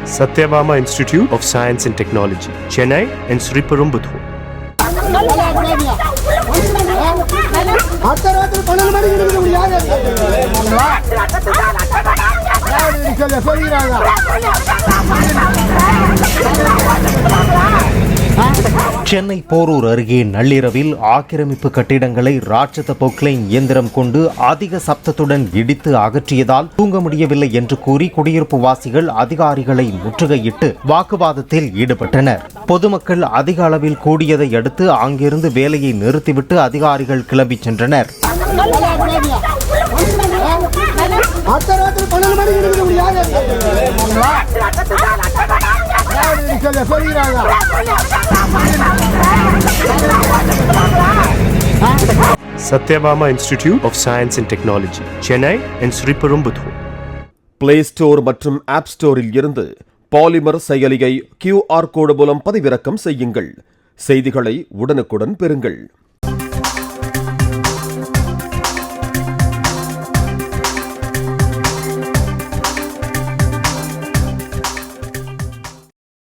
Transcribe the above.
Satyabama Institute of Science and Technology, Chennai and Sriperumbudur. Chennai Porur அருகே நள்ளிரவில் ஆக்கிரமிப்பு கட்டிடங்களை ராட்சத பொக்லைன் இயந்திரம் கொண்டு அதிக சப்தத்துடன் இடித்து அகற்றியதால் தூங்க முடியவில்லை என்று கூறி குடியிருப்பு வாசிகள் அதிகாரிகளை முற்றுகையிட்டு வாக்குவாதத்தில் ஈடுபட்டனர். பொதுமக்கள் அதிக அளவில் கூடியதை அடுத்து அங்கிருந்து வேலையை நிறுத்திவிட்டு அதிகாரிகள் கிளம்பிச் சென்றனர். Satyabama Institute of Science and Technology, Chennai and Sriperumbudur. Play store மற்றும் ஆப் ஸ்டோரில் இருந்து பாலிமர் செயலியை QR கோடு மூலம் பதிவிறக்கம் செய்யுங்கள். செய்திகளை உடனுக்குடன் பெறுங்கள்.